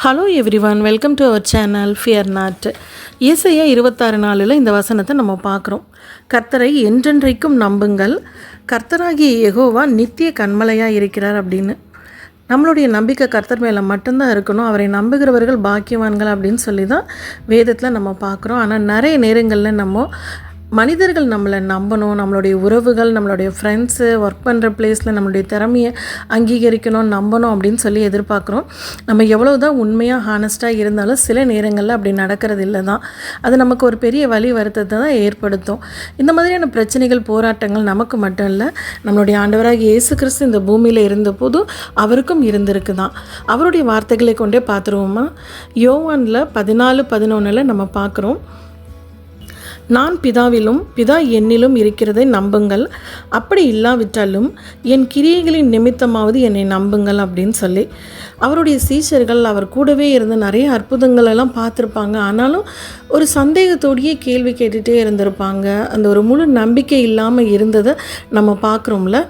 Hello everyone, welcome to our channel fear not. ஏசாயா 26:4 இந்த வசனத்தை நம்ம பார்க்குறோம். கர்த்தரை என்றென்றைக்கும் நம்புங்கள், கர்த்தராகிய யெகோவா நித்திய கன்மலையாக இருக்கிறார் அப்படின்னு. நம்மளுடைய நம்பிக்கை கர்த்தர் மேலே மட்டும்தான் இருக்கணும். அவரை நம்புகிறவர்கள் பாக்கியவான்கள் அப்படின்னு சொல்லி தான் வேதத்தில் நம்ம பார்க்குறோம். ஆனால் நிறைய நேரங்களில் நம்ம மனிதர்கள் நம்மளை நம்பணும், நம்மளுடைய உறவுகள், நம்மளுடைய ஃப்ரெண்ட்ஸு, ஒர்க் பண்ணுற பிளேஸில் நம்மளுடைய திறமையை அங்கீகரிக்கணும், நம்பணும் அப்படின்னு சொல்லி எதிர்பார்க்குறோம். நம்ம எவ்வளோ தான் உண்மையாக ஹானஸ்ட்டாக இருந்தாலும் சில நேரங்களில் அப்படி நடக்கிறது இல்லை தான். அது நமக்கு ஒரு பெரிய வலி வருத்தத்தை தான் ஏற்படுத்தும். இந்த மாதிரியான பிரச்சனைகள், போராட்டங்கள் நமக்கு மட்டும் இல்லை, நம்மளுடைய ஆண்டவராகிய இயேசு கிறிஸ்து இந்த பூமியில் இருந்தபோது அவருக்கும் இருந்திருக்கு தான். அவருடைய வார்த்தைகளை கொண்டே பார்த்துருவோமா? யோவானில் 14:11 நம்ம பார்க்குறோம். நான் பிதாவிலும் பிதா என்னிலும் இருக்கிறதை நம்புங்கள், அப்படி இல்லாவிட்டாலும் என் கிரியைகளின் நிமித்தமாவது என்னை நம்புங்கள் அப்படின்னு சொல்லி. அவருடைய சீஷர்கள் அவர் கூடவே இருந்து நிறைய அற்புதங்கள் எல்லாம் பார்த்துருப்பாங்க. ஆனாலும் ஒரு சந்தேகத்தோடையே கேள்வி கேட்டுகிட்டே இருந்திருப்பாங்க. அந்த ஒரு முழு நம்பிக்கை இல்லாமல் இருந்ததை நம்ம பார்க்குறோம்ல.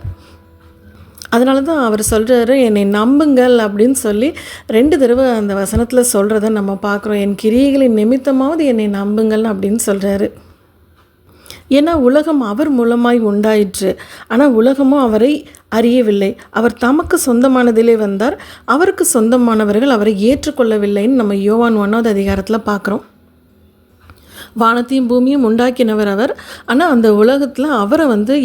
அதனால தான் அவர் சொல்கிறாரு, என்னை நம்புங்கள் அப்படின்னு சொல்லி 2 தடவை அந்த வசனத்தில் சொல்கிறத நம்ம பார்க்குறோம். என் கிரியைகளின் நிமித்தமாவது என்னை நம்புங்கள் அப்படின்னு சொல்கிறாரு. ஏன்னா உலகம் அவர் மூலமாய் உண்டாயிற்று, ஆனால் உலகமும் அவரை அறியவில்லை. அவர் தமக்கு சொந்தமானதிலே வந்தார், அவருக்கு சொந்தமானவர்கள் அவரை ஏற்றுக்கொள்ளவில்லைன்னு நம்ம யோவான் 1வது அதிகாரத்தில் பார்க்குறோம். வானத்தையும் பூமியும் உண்டாக்கினவர் அவர், ஆனால் அந்த உலகத்தில் அவரை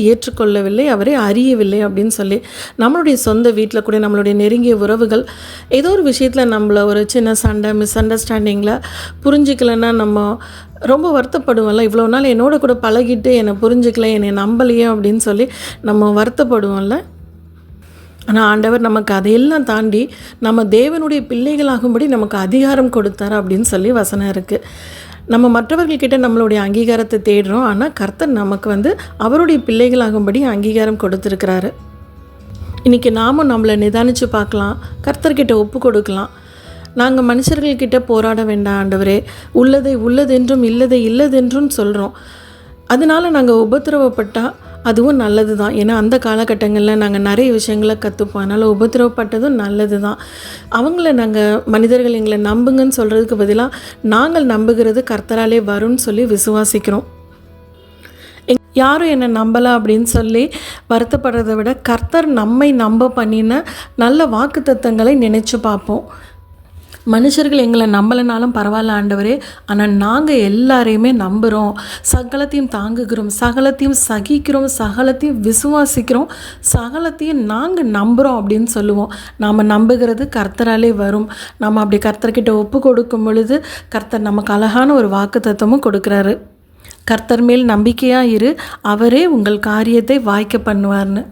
ஏற்றுக்கொள்ளவில்லை, அவரை அறியவில்லை அப்படின்னு சொல்லி. நம்மளுடைய சொந்த வீட்டில் கூட நம்மளுடைய நெருங்கிய உறவுகள் ஏதோ ஒரு விஷயத்தில் நம்மளை ஒரு சின்ன சண்டை, மிஸ் அண்டர்ஸ்டாண்டிங்கில் புரிஞ்சிக்கலைன்னா நம்ம ரொம்ப வருத்தப்படுவோம்ல. இவ்வளோ நாள் என்னோட கூட பழகிட்டு என்னை புரிஞ்சிக்கல, என்னை நம்பலையே அப்படின்னு சொல்லி நம்ம வருத்தப்படுவோம்ல. ஆனால் ஆண்டவர் நமக்கு அதையெல்லாம் தாண்டி நம்ம தேவனுடைய பிள்ளைகளாகும்படி நமக்கு அதிகாரம் கொடுத்தார் அப்படின்னு சொல்லி வசனம் இருக்குது. நம்ம மற்றவர்கள்கிட்ட நம்மளுடைய அங்கீகாரத்தை தேடுறோம், ஆனால் கர்த்தர் நமக்கு அவருடைய பிள்ளைகளாகும்படி அங்கீகாரம் கொடுத்துருக்கிறாரு. இன்றைக்கி நாமும் நம்மளை நிதானித்து பார்க்கலாம், கர்த்தர்கிட்ட ஒப்பு கொடுக்கலாம். நாங்கள் மனுஷர்கள்கிட்ட போராட வேண்டாம் ஆண்டவரே, உள்ளதை உள்ளதென்றும் இல்லதை இல்லதென்றும் சொல்கிறோம். அதனால் நாங்கள் உபத்திரவப்பட்டால் அதுவும் நல்லது தான். ஏன்னா அந்த காலகட்டங்களில் நாங்கள் நிறைய விஷயங்களை கற்றுப்போம். அதனால் உபத்திரவப்பட்டதும் நல்லது தான். மனிதர்கள் எங்களை நம்புங்கன்னு சொல்கிறதுக்கு பதிலாக நாங்கள் நம்புகிறது கர்த்தராலே வரும்னு சொல்லி விசுவாசிக்கிறோம். யாரும் என்னை நம்பலை அப்படின்னு சொல்லி வருத்தப்படுறதை விட கர்த்தர் நம்மை நம்ப பண்ணின நல்ல வாக்குத்தத்தங்களை நினச்சி பார்ப்போம். மனுஷர்கள் எங்களை நம்பலைனாலும் பரவாயில்ல ஆண்டவரே, ஆனால் நாங்கள் எல்லாரையுமே நம்புகிறோம், சகலத்தையும் தாங்குகிறோம், சகலத்தையும் சகிக்கிறோம், சகலத்தையும் விசுவாசிக்கிறோம், சகலத்தையும் நாங்கள் நம்புகிறோம் அப்படின்னு சொல்லுவோம். நாம் நம்புகிறது கர்த்தராலே வரும். நாம் அப்படி கர்த்தர்கிட்ட ஒப்பு கொடுக்கும் பொழுது கர்த்தர் நமக்கு அழகான ஒரு வாக்குத்தத்தமும் கொடுக்குறாரு. கர்த்தர் மேல் நம்பிக்கையாக இரு, அவரே உங்கள் காரியத்தை வாய்க்க பண்ணுவார்னு.